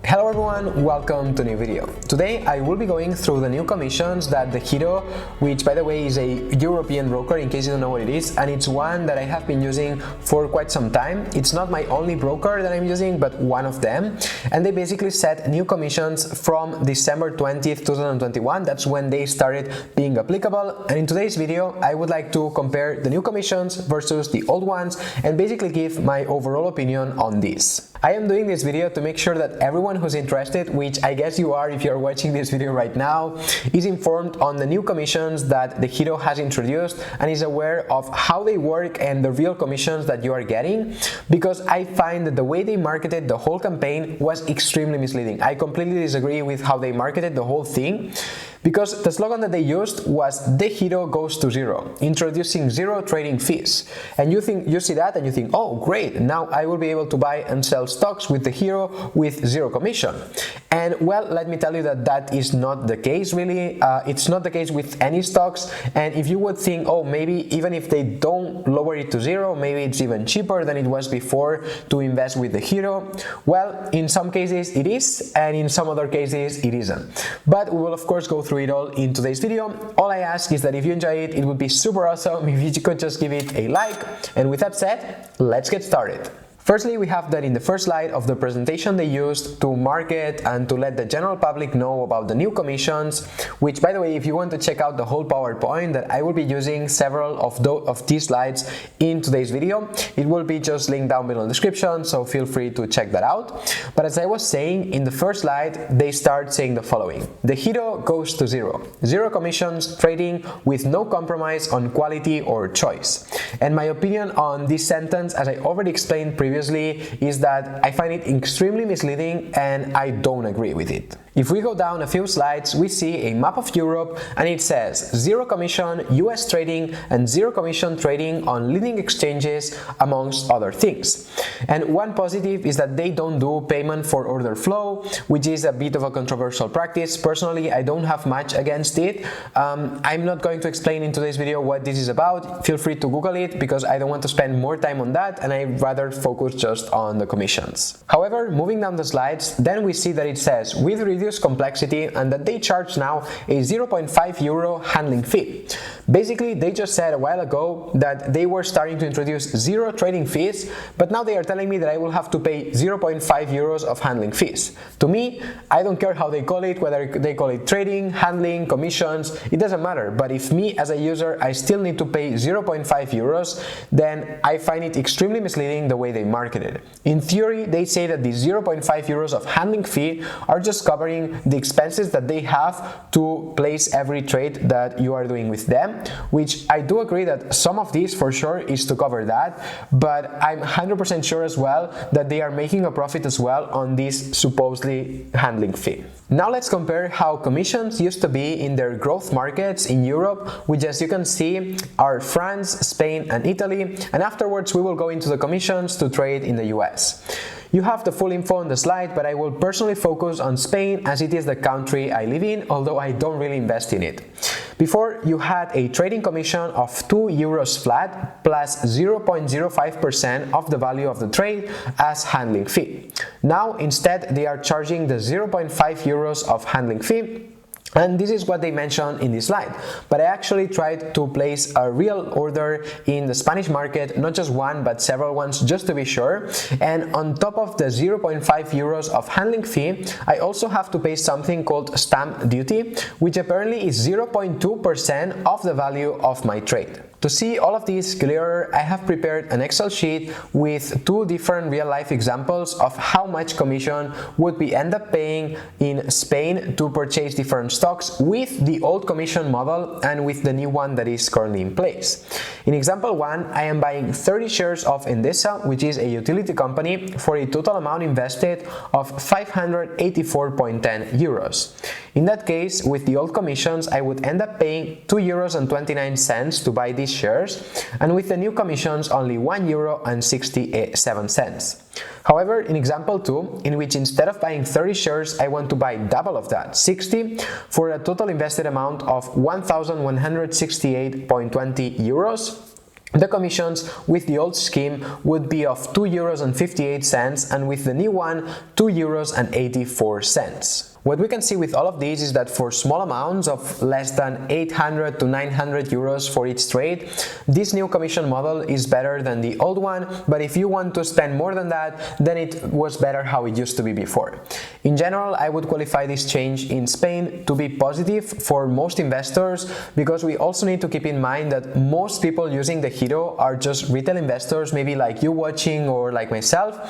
Hello everyone, welcome to a new video. Today I will be going through the new commissions that Degiro, which by the way is a European broker in case you don't know what it is, and it's one that I have been using for quite some time. It's not my only broker that I'm using, but one of them, and they basically set new commissions from December 20th, 2021. That's when they started being applicable, and in today's video I would like to compare the new commissions versus the old ones and basically give my overall opinion on this. I am doing this video to make sure that everyone who's interested, which I guess you are if you're watching this video right now, is informed on the new commissions that Degiro has introduced and is aware of how they work and the real commissions that you are getting, because I find that the way they marketed the whole campaign was extremely misleading. I completely disagree with how they marketed the whole thing, because the slogan that they used was Degiro goes to zero, introducing zero trading fees. And you see that and you think, oh great, now I will be able to buy and sell stocks with Degiro with zero commission. And well, let me tell you that that is not the case really. It's not the case with any stocks, and if you would think, oh maybe even if they don't lower it to zero, maybe it's even cheaper than it was before to invest with Degiro. Well, in some cases it is, and in some other cases it isn't. But we will of course go through it all in today's video. All I ask is that if you enjoy it, it would be super awesome if you could just give it a like. And with that said, let's get started. Firstly, we have that in the first slide of the presentation they used to market and to let the general public know about the new commissions, which by the way, if you want to check out the whole PowerPoint that I will be using several of these slides in today's video, it will be just linked down below in the description, so feel free to check that out. But as I was saying, in the first slide, they start saying the following: Degiro goes to zero. Zero commissions, trading with no compromise on quality or choice. And my opinion on this sentence, as I already explained previously, is that I find it extremely misleading and I don't agree with it. If we go down a few slides, we see a map of Europe and it says zero commission US trading and zero commission trading on leading exchanges, amongst other things. And one positive is that they don't do payment for order flow, which is a bit of a controversial practice. Personally, I don't have much against it. I'm not going to explain in today's video what this is about. Feel free to Google it because I don't want to spend more time on that and I'd rather focus just on the commissions. However, moving down the slides, then we see that it says with reduced complexity and that they charge now a 0.5 euro handling fee. Basically, they just said a while ago that they were starting to introduce zero trading fees, but now they are telling me that I will have to pay 0.5 euros of handling fees. To me, I don't care how they call it, whether they call it trading, handling, commissions, it doesn't matter. But if me as a user, I still need to pay 0.5 euros, then I find it extremely misleading the way they market it. In theory, they say that the 0.5 euros of handling fee are just covering the expenses that they have to place every trade that you are doing with them, which I do agree that some of these for sure is to cover that, but I'm 100% sure as well that they are making a profit as well on this supposedly handling fee. Now let's compare how commissions used to be in their growth markets in Europe, which as you can see are France, Spain and Italy, and afterwards we will go into the commissions to trade in the US. You have the full info on the slide, but I will personally focus on Spain as it is the country I live in, although I don't really invest in it. Before, you had a trading commission of 2 euros flat plus 0.05% of the value of the trade as handling fee. Now, instead, they are charging the 0.5 euros of handling fee. And this is what they mentioned in this slide. But I actually tried to place a real order in the Spanish market, not just one, but several ones, just to be sure. And on top of the 0.5 euros of handling fee, I also have to pay something called stamp duty, which apparently is 0.2% of the value of my trade. To see all of this clearer, I have prepared an Excel sheet with two different real-life examples of how much commission would we end up paying in Spain to purchase different stocks with the old commission model and with the new one that is currently in place. In example 1, I am buying 30 shares of Endesa, which is a utility company, for a total amount invested of 584.10 euros. In that case, with the old commissions, I would end up paying 2.29 euros to buy these shares, and with the new commissions only 1.67 euro. However, in example 2, in which instead of buying 30 shares, I want to buy double of that, 60, for a total invested amount of 1,168.20 euros, the commissions with the old scheme would be of €2.58 and with the new one €2.84. What we can see with all of these is that for small amounts of less than 800 to 900 euros for each trade, this new commission model is better than the old one, but if you want to spend more than that, then it was better how it used to be before. In general, I would qualify this change in Spain to be positive for most investors, because we also need to keep in mind that most people using the Degiro are just retail investors, maybe like you watching or like myself,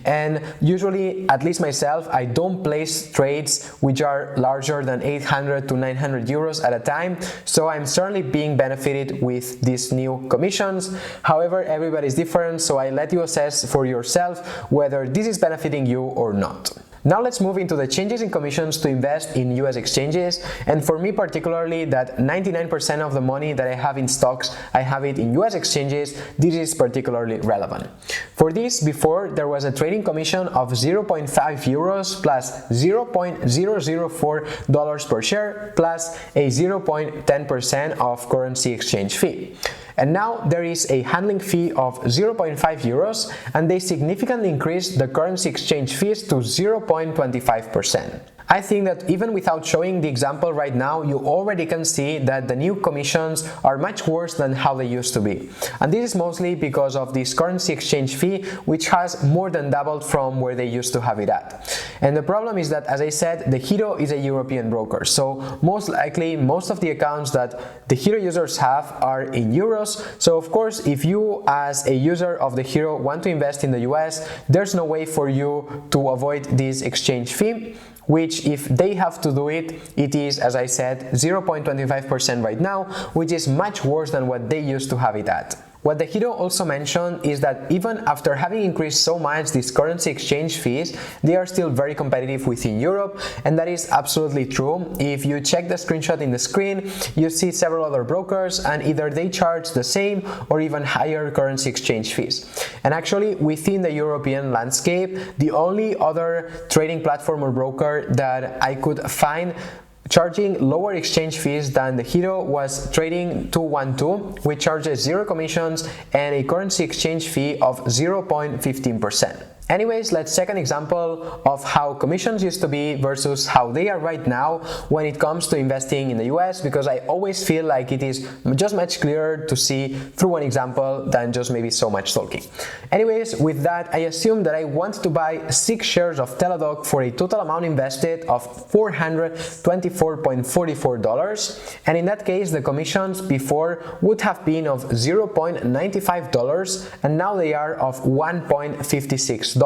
and usually, at least myself, I don't place trades which are larger than 800 to 900 euros at a time, so I'm certainly being benefited with these new commissions. However, everybody is different, so I let you assess for yourself whether this is benefiting you or not. Now let's move into the changes in commissions to invest in US exchanges, and for me particularly, that 99% of the money that I have in stocks, I have it in US exchanges. This is particularly relevant. For this, before there was a trading commission of 0.5 euros plus $0.004 per share plus a 0.10% of currency exchange fee. And now there is a handling fee of 0.5 euros, and they significantly increased the currency exchange fees to 0.25%. I think that even without showing the example right now, you already can see that the new commissions are much worse than how they used to be. And this is mostly because of this currency exchange fee, which has more than doubled from where they used to have it at. And the problem is that, as I said, the Degiro is a European broker, so most likely most of the accounts that the Degiro users have are in euros. So of course, if you as a user of the Degiro want to invest in the US, there's no way for you to avoid this exchange fee, which if they have to do it, it is, as I said, 0.25% right now, which is much worse than what they used to have it at. What the Degiro also mentioned is that even after having increased so much these currency exchange fees, they are still very competitive within Europe, and that is absolutely true. If you check the screenshot in the screen, you see several other brokers, and either they charge the same or even higher currency exchange fees. And actually, within the European landscape, the only other trading platform or broker that I could find charging lower exchange fees than the Degiro was Trading 212, which charges 0 commissions and a currency exchange fee of 0.15%. Anyways, let's check an example of how commissions used to be versus how they are right now when it comes to investing in the US, because I always feel like it is just much clearer to see through an example than just maybe so much talking. Anyways, with that, I assume that I want to buy 6 shares of Teladoc for a total amount invested of $424.44, and in that case, the commissions before would have been of $0.95, and now they are of $1.56.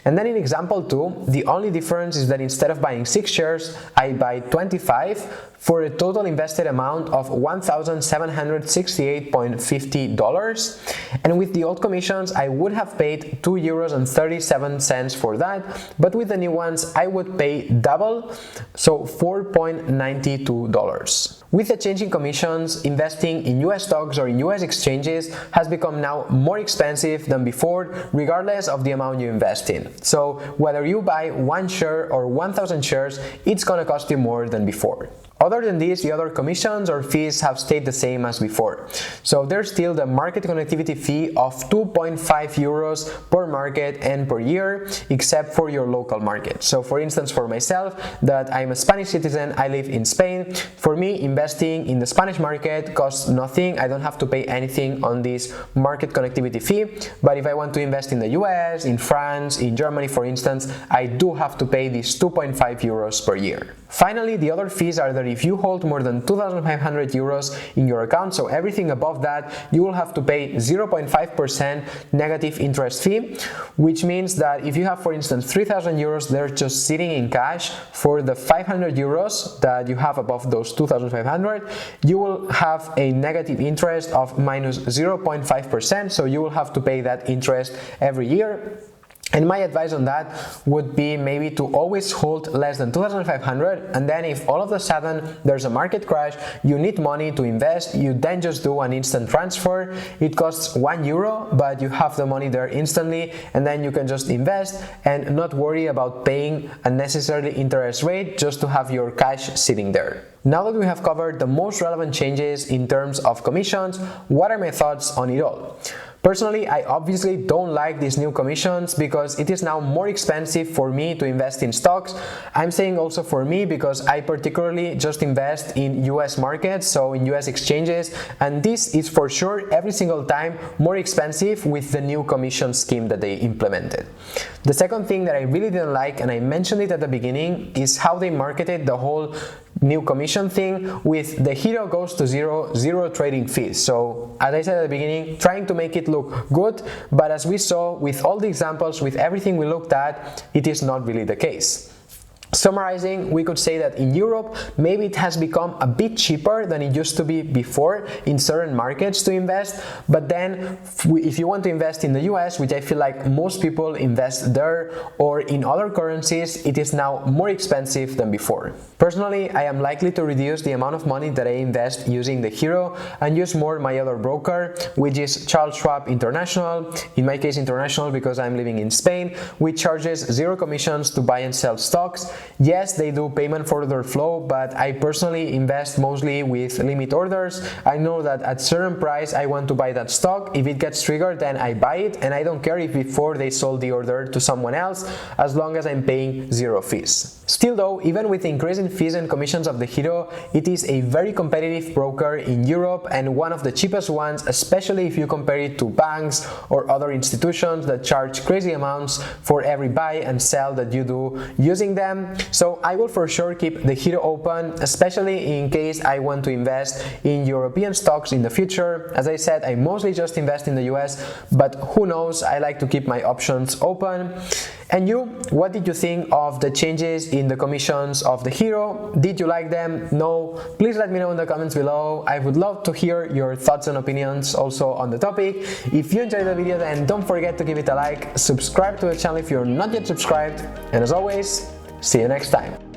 And then in example 2, the only difference is that instead of buying 6 shares, I buy 25 for a total invested amount of $1,768.50, and with the old commissions I would have paid €2.37 for that, but with the new ones I would pay double, so $4.92. With the changing commissions, investing in US stocks or in US exchanges has become now more expensive than before, regardless of the amount you invest in. So whether you buy 1 share or 1,000 shares, it's gonna cost you more than before. Other than this, the other commissions or fees have stayed the same as before. So there's still the market connectivity fee of 2.5 euros per market and per year, except for your local market. So for instance, for myself, that I'm a Spanish citizen, I live in Spain, for me investing in the Spanish market costs nothing. I don't have to pay anything on this market connectivity fee, but if I want to invest in the US, in France, in Germany for instance, I do have to pay these 2.5 euros per year. Finally, the other fees are that if you hold more than 2,500 euros in your account, so everything above that, you will have to pay 0.5% negative interest fee, which means that if you have, for instance, 3,000 euros, they're just sitting in cash, for the 500 euros that you have above those 2,500, you will have a negative interest of minus 0.5%, so you will have to pay that interest every year. And my advice on that would be maybe to always hold less than 2,500, and then if all of a sudden there's a market crash, you need money to invest, you then just do an instant transfer. It costs €1, but you have the money there instantly, and then you can just invest and not worry about paying unnecessarily interest rate just to have your cash sitting there. Now that we have covered the most relevant changes in terms of commissions, what are my thoughts on it all? Personally, I obviously don't like these new commissions because it is now more expensive for me to invest in stocks. I'm saying also for me because I particularly just invest in US markets, so in US exchanges, and this is for sure every single time more expensive with the new commission scheme that they implemented. The second thing that I really didn't like, and I mentioned it at the beginning, is how they marketed the whole new commission thing with the Degiro goes to zero trading fees. So as I said at the beginning, trying to make it look good, but as we saw with all the examples, with everything we looked at, it is not really the case. Summarizing, we could say that in Europe, maybe it has become a bit cheaper than it used to be before in certain markets to invest, but then if you want to invest in the US, which I feel like most people invest there, or in other currencies, it is now more expensive than before. Personally, I am likely to reduce the amount of money that I invest using the Degiro and use more my other broker, which is Charles Schwab International, in my case international because I'm living in Spain, which charges 0 commissions to buy and sell stocks. Yes, they do payment for order flow, but I personally invest mostly with limit orders. I know that at certain price I want to buy that stock. If it gets triggered, then I buy it, and I don't care if before they sold the order to someone else, as long as I'm paying 0 fees. Still though, even with the increase in fees and commissions of the Degiro, it is a very competitive broker in Europe and one of the cheapest ones, especially if you compare it to banks or other institutions that charge crazy amounts for every buy and sell that you do using them. So I will for sure keep the Degiro open, especially in case I want to invest in European stocks in the future. As I said, I mostly just invest in the US, but who knows, I like to keep my options open. And you, what did you think of the changes in the commissions of the Degiro? Did you like them? No? Please let me know in the comments below. I would love to hear your thoughts and opinions also on the topic. If you enjoyed the video, then don't forget to give it a like, subscribe to the channel if you're not yet subscribed, and as always, see you next time.